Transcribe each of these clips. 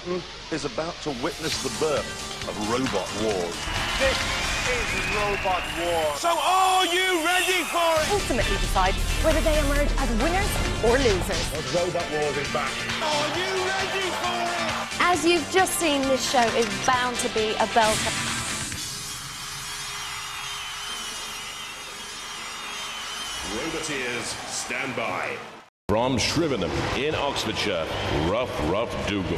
Britain is about to witness the birth of robot wars. This is Robot War. So are you ready for it? Ultimately decide whether they emerge as winners or losers. Robot wars is back. Are you ready for it? As you've just seen, this show is bound to be a belter. Roboteers, stand by. From Shrivenham in Oxfordshire, Ruf Ruf Dougal.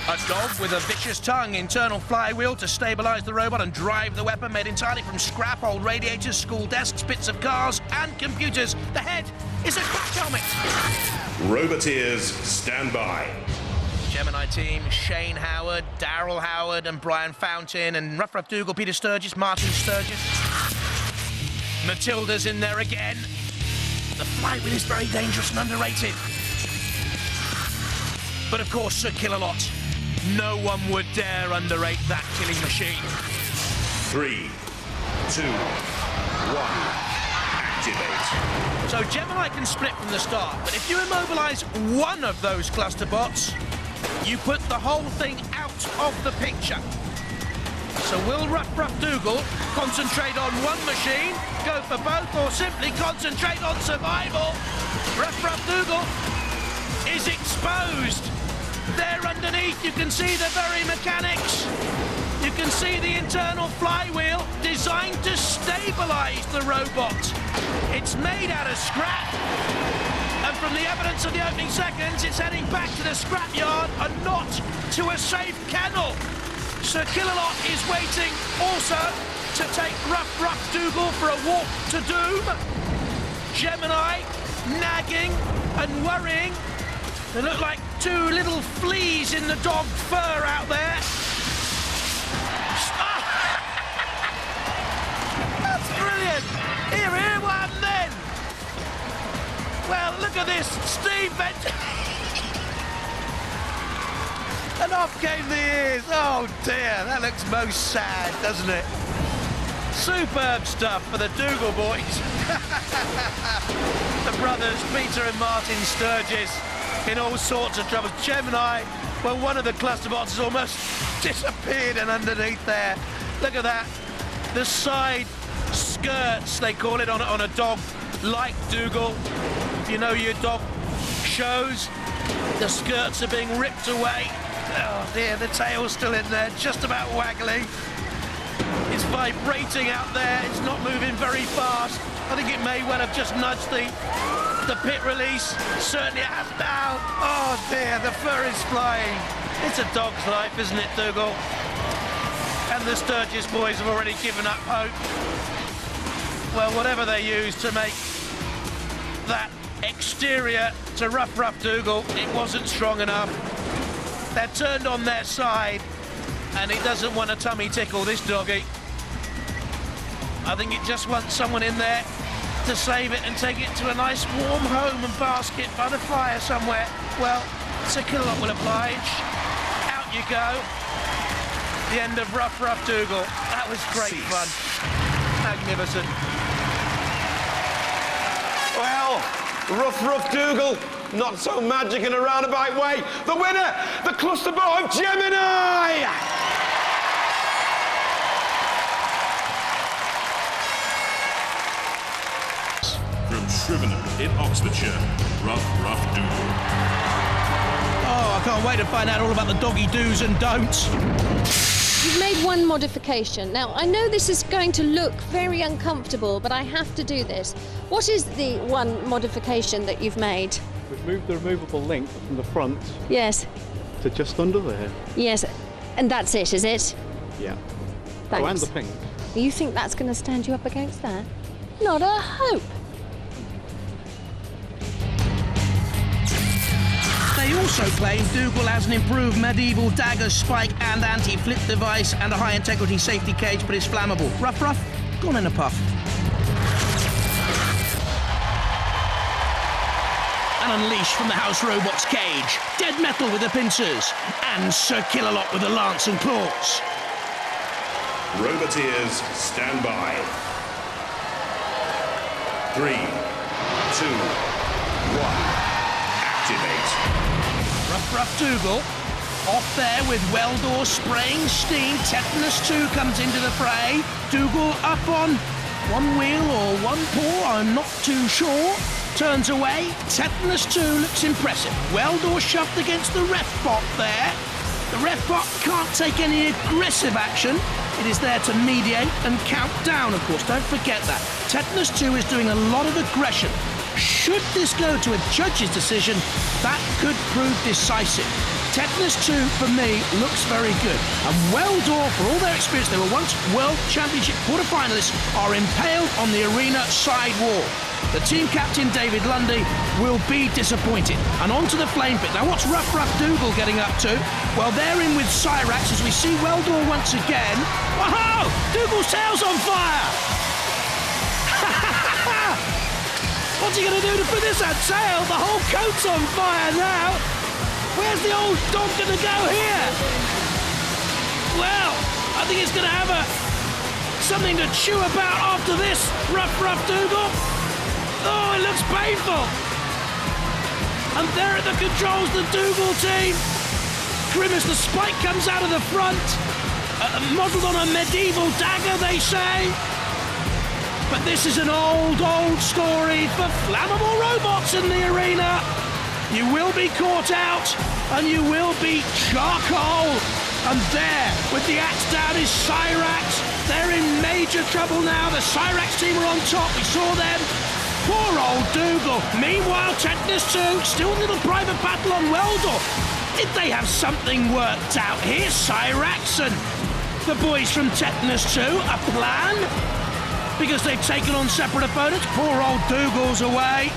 A dog with a vicious tongue, internal flywheel to stabilise the robot and drive the weapon, made entirely from scrap, old radiators, school desks, bits of cars and computers. The head is a crash helmet. Roboteers, stand by. Gemini team, Shane Howard, Daryl Howard and Brian Fountain and Ruf Ruf Dougal, Peter Sturgis, Martin Sturgis. Matilda's in there again. The flywheel is very dangerous and underrated. But of course, Sir Kill-A-Lot. No one would dare underrate that killing machine. 3, 2, 1, activate. So Gemini can split from the start, but if you immobilise one of those cluster bots, you put the whole thing out of the picture. So will Ruf Ruf Dougal concentrate on one machine, go for both, or simply concentrate on survival? Ruf Ruf Dougal is exposed. There underneath you can see the very mechanics. You can see the internal flywheel designed to stabilise the robot. It's made out of scrap. And from the evidence of the opening seconds, it's heading back to the scrapyard and not to a safe kennel. Sir Kill-A-Lot is waiting also to take Ruf Ruf Dougal for a walk to doom. Gemini nagging and worrying. They look like two little fleas in the dog fur out there. Ah! That's brilliant. Here, what happened then? Well, look at this. Steve Mentorn. And off came the ears. Oh dear, that looks most sad, doesn't it? Superb stuff for the Dougal boys. The brothers, Peter and Martin Sturgis, in all sorts of trouble. Gemini, well, one of the cluster bots has almost disappeared and underneath there. Look at that. The side skirts, they call it, on a dog like Dougal. If you know your dog shows, the skirts are being ripped away. Oh dear, the tail's still in there, just about waggling. It's vibrating out there, it's not moving very fast. I think it may well have just nudged the pit release. Certainly it has now. Oh dear, the fur is flying. It's a dog's life, isn't it, Dougal? And the Sturgis boys have already given up hope. Well, whatever they use to make that exterior to Ruf Ruf Dougal, it wasn't strong enough. They're turned on their side, and he doesn't want a tummy tickle, this doggy. I think it just wants someone in there to save it and take it to a nice warm home and basket by the fire somewhere. Well, Sir Kill-A-Lot will oblige. Out you go. The end of Ruf Ruf Dougal. That was great fun. Magnificent. Well, Ruf Ruf Dougal, not so magic in a roundabout way. The winner, the cluster bot of Gemini! From Shrivenham in Oxfordshire, Ruf Ruf Dougal. Oh, I can't wait to find out all about the doggy do's and don'ts. You've made one modification. Now, I know this is going to look very uncomfortable, but I have to do this. What is the one modification that you've made? We've moved the removable link from the front Yes. to just under there. Yes. And that's it, is it? Yeah. Thanks. Oh, and the pink. You think that's going to stand you up against that? Not a hope. They also claim Dougal has an improved medieval dagger, spike and anti-flip device and a high-integrity safety cage, but it's flammable. Ruf Ruf, gone in a puff. And unleashed from the house robot's cage, dead metal with the pincers, and Sir Kill-A-Lot with the lance and claws. Roboteers, stand by. 3, 2, 1. Ruf Dougal. Off there with Weld-dor spraying steam. Tetanus 2 comes into the fray. Dougal up on one wheel or one paw, I'm not too sure. Turns away. Tetanus 2 looks impressive. Weld-dor shoved against the ref bot there. The ref bot can't take any aggressive action. It is there to mediate and count down, of course. Don't forget that. Tetanus 2 is doing a lot of aggression. Should this go to a judge's decision, that could prove decisive. Tetanus 2, for me, looks very good. And Weld-dor, for all their experience, they were once World Championship quarter-finalists, are impaled on the arena side wall. The team captain, David Lundy, will be disappointed. And on to the flame pit. Now, what's Ruf Ruf Dougal getting up to? Well, they're in with Cyrax as we see Weld-dor once again. Whoa! Dougal's tail's on fire! What's he going to do to put this out? Tail? The whole coat's on fire now. Where's the old dog going to go here? Well, I think it's going to have something to chew about after this. Ruf Ruf Dougal. Oh, it looks painful. And there at the controls, the Dougal team. Grimace, the spike comes out of the front. Modelled on a medieval dagger, they say. But this is an old story for flammable robots in the arena. You will be caught out, and you will be charcoal. And there, with the axe down, is Cyrax. They're in major trouble now. The Cyrax team are on top. We saw them. Poor old Dougal. Meanwhile, Tetanus 2, still a little private battle on Weld-dor. Did they have something worked out here? Cyrax and the boys from Tetanus 2, a plan? Because they've taken on separate opponents. Poor old Dougal's away.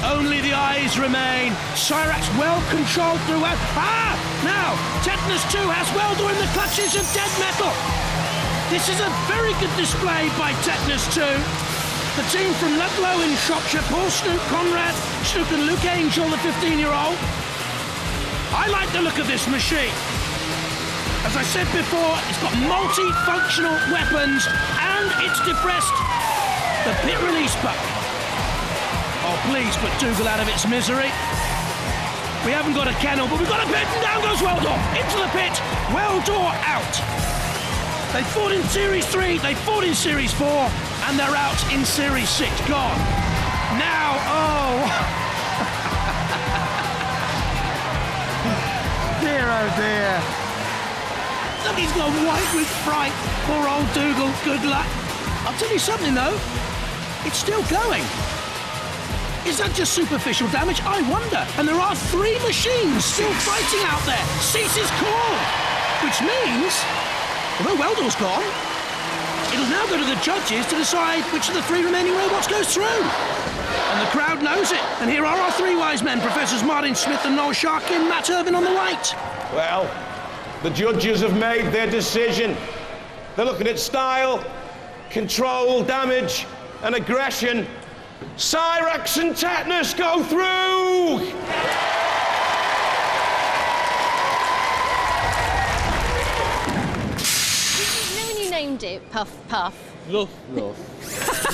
Only the eyes remain. Cyrax well controlled throughout. Now, Tetanus 2 has Weld-dor in the clutches of dead metal. This is a very good display by Tetanus 2. The team from Ludlow in Shropshire, Paul Snook, Conrad Snook and Luke Angel, the 15-year-old. I like the look of this machine. As I said before, it's got multi-functional weapons and it's depressed the pit release button. Oh, please put Dougal out of its misery. We haven't got a kennel, but we've got a pit, and down goes Weld-dor. Into the pit, Weld-dor out. They fought in Series 3, they fought in Series 4, and they're out in Series 6. Gone. Now, dear, oh dear. Look, he's gone white with fright. Poor old Dougal, good luck. I'll tell you something, though. It's still going. Is that just superficial damage? I wonder. And there are 3 machines still fighting out there. Cease's call. Which means, although Weld-dor's gone, it'll now go to the judges to decide which of the 3 remaining robots goes through. And the crowd knows it. And here are our 3 wise men, Professors Martin Smith and Noel Sharkin, Matt Irvin on the right. Well, the judges have made their decision. They're looking at style, control, damage, and aggression. Cyrax and Tetanus go through! You know when you named it Puff Puff? Ruf Ruf.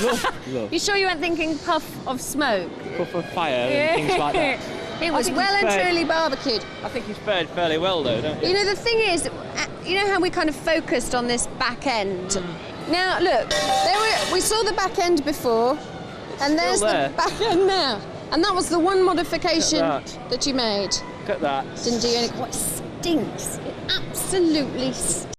Ruf Ruf. You sure you weren't thinking puff of smoke? Puff of fire and things like that. It was well and truly barbecued. I think he's fared fairly well, though, don't you? You know, the thing is, you know how we kind of focused on this back end? Now, look, we saw the back end before, and there's the back end now. And that was the one modification that you made. Look at that. Didn't do anything. What stinks. It absolutely stinks.